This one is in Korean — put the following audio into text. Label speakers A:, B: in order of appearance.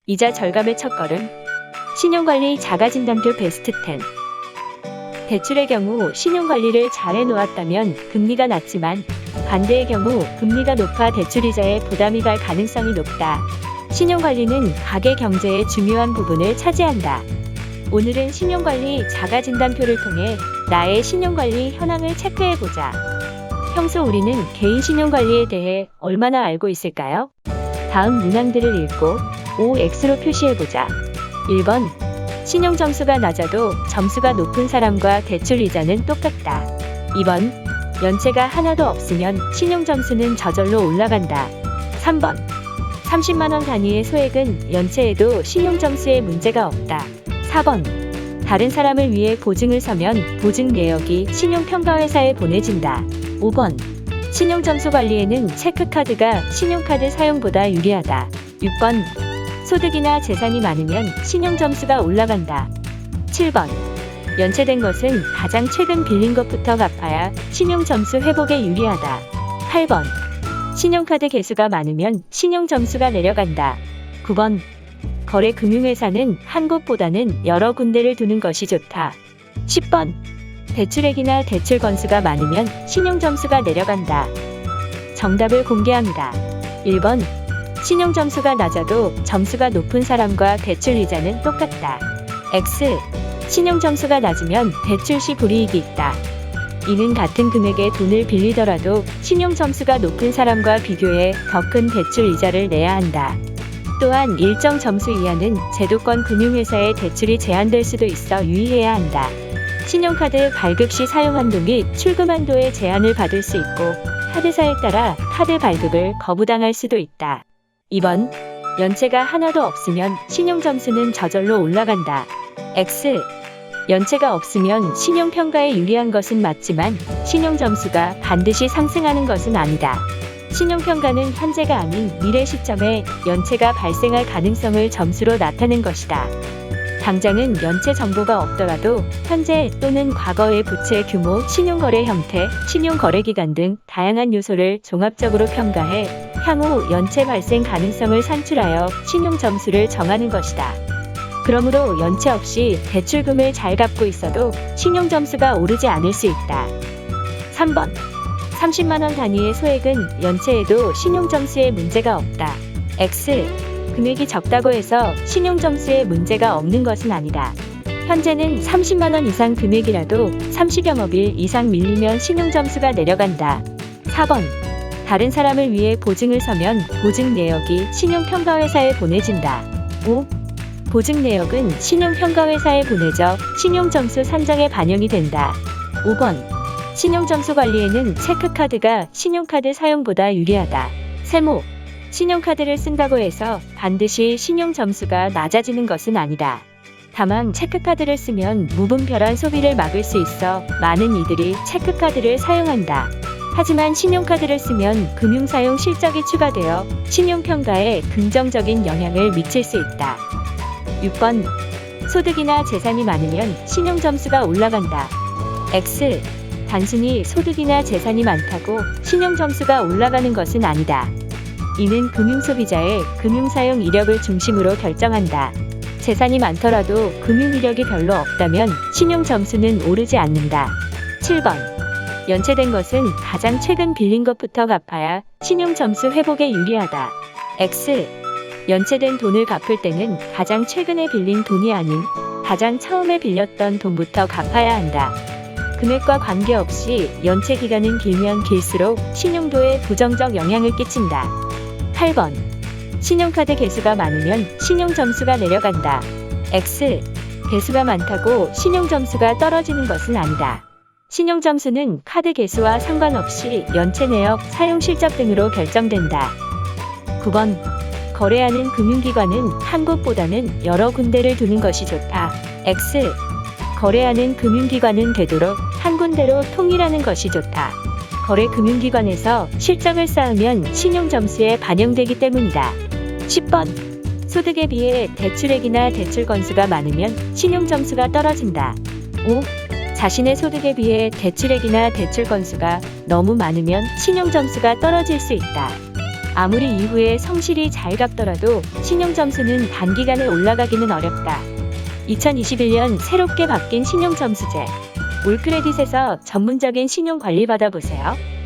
A: 이자 절감의 첫걸음. 신용관리 자가진단표 베스트 10. 대출의 경우 신용관리를 잘 해놓았다면 금리가 낮지만 반대의 경우 금리가 높아 대출이자에 부담이 갈 가능성이 높다. 신용관리는 가계 경제의 중요한 부분을 차지한다. 오늘은 신용관리 자가진단표를 통해 나의 신용관리 현황을 체크해보자. 평소 우리는 개인 신용관리에 대해 얼마나 알고 있을까요? 다음 문항들을 읽고 OX로 표시해보자. 1번. 신용점수가 낮아도 점수가 높은 사람과 대출 이자는 똑같다. 2번. 연체가 하나도 없으면 신용점수는 저절로 올라간다. 3번. 30만원 단위의 소액은 연체에도 신용점수에 문제가 없다. 4번. 다른 사람을 위해 보증을 서면 보증 내역이 신용평가회사에 보내진다. 5번. 신용점수 관리에는 체크카드가 신용카드 사용보다 유리하다. 6번. 소득이나 재산이 많으면 신용점수가 올라간다. 7번. 연체된 것은 가장 최근 빌린 것부터 갚아야 신용점수 회복에 유리하다. 8번. 신용카드 개수가 많으면 신용점수가 내려간다. 9번. 거래 금융회사는 한 곳보다는 여러 군데를 두는 것이 좋다. 10번. 대출액이나 대출 건수가 많으면 신용점수가 내려간다. 정답을 공개합니다. 1번. 신용점수가 낮아도 점수가 높은 사람과 대출 이자는 똑같다. X. 신용점수가 낮으면 대출 시 불이익이 있다. 이는 같은 금액의 돈을 빌리더라도 신용점수가 높은 사람과 비교해 더 큰 대출 이자를 내야 한다. 또한 일정 점수 이하는 제도권 금융회사의 대출이 제한될 수도 있어 유의해야 한다. 신용카드 발급 시 사용한도 및 출금한도의 제한을 받을 수 있고 카드사에 따라 카드 발급을 거부당할 수도 있다. 2번. 연체가 하나도 없으면 신용점수는 저절로 올라간다. X. 연체가 없으면 신용평가에 유리한 것은 맞지만 신용점수가 반드시 상승하는 것은 아니다. 신용평가는 현재가 아닌 미래 시점에 연체가 발생할 가능성을 점수로 나타낸 것이다. 당장은 연체 정보가 없더라도 현재 또는 과거의 부채 규모, 신용거래 형태, 신용거래기간 등 다양한 요소를 종합적으로 평가해 향후 연체 발생 가능성을 산출하여 신용점수를 정하는 것이다. 그러므로 연체 없이 대출금을 잘 갚고 있어도 신용점수가 오르지 않을 수 있다. 3번. 30만원 단위의 소액은 연체에도 신용점수에 문제가 없다. X. 금액이 적다고 해서 신용점수에 문제가 없는 것은 아니다. 현재는 30만원 이상 금액이라도 30영업일 이상 밀리면 신용점수가 내려간다. 4번. 다른 사람을 위해 보증을 서면 보증 내역이 신용평가회사에 보내진다. 5. 보증 내역은 신용평가회사에 보내져 신용점수 산정에 반영이 된다. 5번. 신용점수 관리에는 체크카드가 신용카드 사용보다 유리하다. 세모. 신용카드를 쓴다고 해서 반드시 신용점수가 낮아지는 것은 아니다. 다만 체크카드를 쓰면 무분별한 소비를 막을 수 있어 많은 이들이 체크카드를 사용한다. 하지만 신용카드를 쓰면 금융사용 실적이 추가되어 신용평가에 긍정적인 영향을 미칠 수 있다. 6번. 소득이나 재산이 많으면 신용점수가 올라간다. X. 단순히 소득이나 재산이 많다고 신용점수가 올라가는 것은 아니다. 이는 금융소비자의 금융사용 이력을 중심으로 결정한다. 재산이 많더라도 금융이력이 별로 없다면 신용점수는 오르지 않는다. 7번. 연체된 것은 가장 최근 빌린 것부터 갚아야 신용점수 회복에 유리하다. X. 연체된 돈을 갚을 때는 가장 최근에 빌린 돈이 아닌 가장 처음에 빌렸던 돈부터 갚아야 한다. 금액과 관계없이 연체 기간은 길면 길수록 신용도에 부정적 영향을 끼친다. 8번. 신용카드 개수가 많으면 신용점수가 내려간다. X. 개수가 많다고 신용점수가 떨어지는 것은 아니다. 신용점수는 카드 개수와 상관없이 연체 내역, 사용 실적 등으로 결정된다. 9번. 거래하는 금융기관은 한 곳보다는 여러 군데를 두는 것이 좋다. X. 거래하는 금융기관은 되도록 한 군데로 통일하는 것이 좋다. 거래 금융기관에서 실적을 쌓으면 신용점수에 반영되기 때문이다. 10번. 소득에 비해 대출액이나 대출 건수가 많으면 신용점수가 떨어진다. 5. 자신의 소득에 비해 대출액이나 대출 건수가 너무 많으면 신용점수가 떨어질 수 있다. 아무리 이후에 성실히 잘 갚더라도 신용점수는 단기간에 올라가기는 어렵다. 2021년 새롭게 바뀐 신용점수제. 올크레딧에서 전문적인 신용관리 받아보세요.